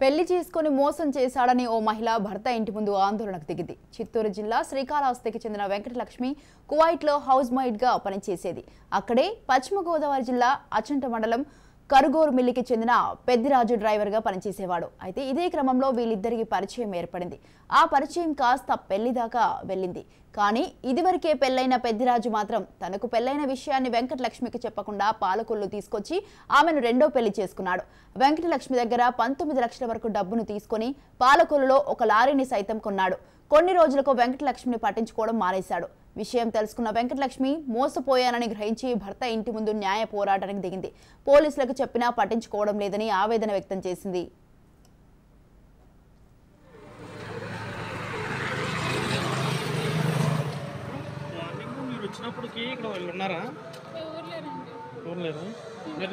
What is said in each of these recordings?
పెళ్లి చేసుకుని మోసం చేశాడని ఓ మహిళ భర్త ఇంటి ముందు ఆందోళనకు దిగింది. చిత్తూరు జిల్లా శ్రీకాళహస్తికి చెందిన వెంకటలక్ష్మి కువైట్లో హౌస్ మేడ్ గా పనిచేసేది. అక్కడే పశ్చిమ గోదావరి జిల్లా అచంట మండలం కరుగోరు మిల్లికి చెందిన పెద్దిరాజు డ్రైవర్ గా పనిచేసేవాడు. అయితే ఇదే క్రమంలో వీళ్ళిద్దరికి పరిచయం ఏర్పడింది. ఆ పరిచయం కాస్త పెళ్లి దాకా వెళ్ళింది. కానీ ఇదివరకే పెళ్లైన పెద్దిరాజు మాత్రం తనకు పెళ్లైన విషయాన్ని వెంకటలక్ష్మికి చెప్పకుండా పాలకొల్లు తీసుకొచ్చి ఆమెను రెండో పెళ్లి చేసుకున్నాడు. వెంకటలక్ష్మి దగ్గర 19 లక్షల వరకు డబ్బును తీసుకుని పాలకొల్లులో ఒక లారీని సైతం కొన్నాడు. కొన్ని రోజులకు వెంకటలక్ష్మిని పట్టించుకోవడం మానేశాడు. విషయం తెలుసుకున్న వెంకటలక్ష్మి మోసపోయానని గ్రహించి భర్త ఇంటి ముందు న్యాయ పోరాటానికి దిగింది. పోలీసులకు చెప్పినా పట్టించుకోవడం లేదని ఆవేదన వ్యక్తం చేసింది.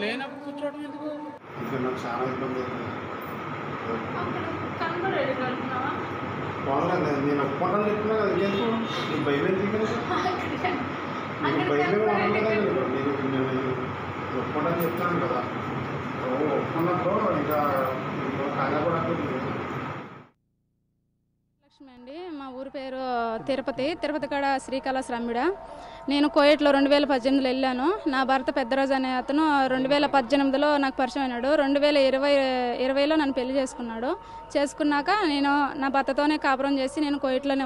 నేను ఒప్పుకుంటాను చెప్తున్నా కదా ఇంకెందుకు నీకు భయం ఎందుకు భయం నేను ఒప్పుకుంటాను చెప్తాను కదా ఒప్పుకున్నప్పుడు ఇంకా కంగారు కూడా లక్ష్మి అండి. మా ఊరి పేరు తిరుపతి కాడ శ్రీకాళహస్తి రమ్మిడ. నేను కోయట్లో 2018లో వెళ్ళాను. నా భర్త పెద్దరాజు అనే అతను 2018లో నాకు పరిచయం అయినాడు. 2020లో నన్ను పెళ్లి చేసుకున్నాక నేను నా భర్తతోనే కాపురం చేసి నేను కోయట్లోనే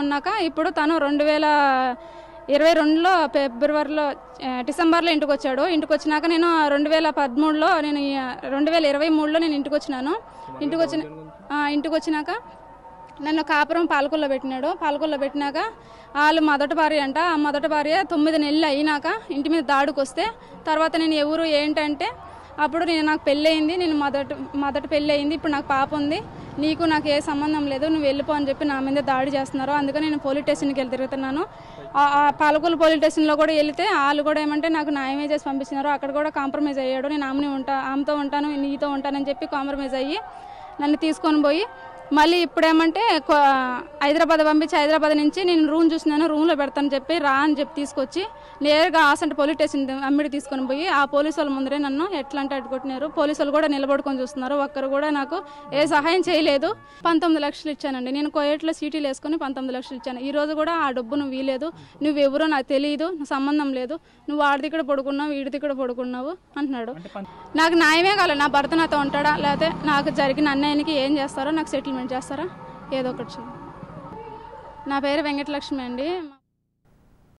ఉన్నాక ఇప్పుడు తను 2022లో డిసెంబర్లో ఇంటికి వచ్చాడు. ఇంటికి వచ్చినాక నేను 2013లో 2023లో నేను ఇంటికి వచ్చినాక నన్ను కాపురం పాలకొల్లో పెట్టినాక వాళ్ళు మొదటి భార్య అంట. ఆ మొదటి భార్య 9 నెలలు అయినాక ఇంటి మీద దాడికి వస్తే తర్వాత నేను ఎవరు ఏంటంటే అప్పుడు నాకు పెళ్ళి అయింది. నేను మొదటి పెళ్ళి అయింది. ఇప్పుడు నాకు పాప ఉంది. నీకు నాకు ఏ సంబంధం లేదు, నువ్వు వెళ్ళిపో అని చెప్పి నా మీద దాడి చేస్తున్నారు. అందుకని నేను పోలీస్ స్టేషన్కి తిరుగుతున్నాను. పాలకొల్లు పోలీస్ స్టేషన్లో కూడా వెళితే వాళ్ళు కూడా ఏమంటే నాకు న్యాయమే చేసి పంపిస్తున్నారు. అక్కడ కూడా కాంప్రమైజ్ అయ్యాడు. నేను ఆమెతో ఉంటాను, నీతో ఉంటానని చెప్పి కాంప్రమైజ్ అయ్యి నన్ను తీసుకొని పోయి మళ్ళీ ఇప్పుడేమంటే హైదరాబాద్ పంపించి హైదరాబాద్ నుంచి నేను రూమ్ చూసినాను, రూమ్లో పెడతానని చెప్పి అని చెప్పి తీసుకొచ్చి నేరుగా ఆసంట పోలీస్ స్టేషన్ అమ్మిడి తీసుకొని పోయి ఆ పోలీసు వాళ్ళ ముందరే నన్ను ఎట్లా అంటే అడ్డుకొట్టినారు. పోలీసు వాళ్ళు కూడా నిలబడుకొని చూస్తున్నారు. ఒక్కరు కూడా నాకు ఏ సహాయం చేయలేదు. 19 లక్షలు ఇచ్చానండి. నేను కోయట్లో సీటీలు వేసుకొని 19 లక్షలు ఇచ్చాను. ఈ రోజు కూడా ఆ డబ్బు నువ్వు వీలేదు, నువ్వెవరో నాకు తెలియదు, సంబంధం లేదు, నువ్వు ఆడిదిక్కడ పడుకున్నావు, వీడిదిక్కడ పడుకున్నావు అంటున్నాడు. నాకు న్యాయమే కాలేదు. నా భర్త నాతో ఉంటాడా, లేకపోతే నాకు జరిగిన అన్యాయానికి ఏం చేస్తారో నాకు సెటిల్మెంట్ చేస్తారా, ఏదో ఒకటి. నా పేరు వెంకటలక్ష్మి అండి.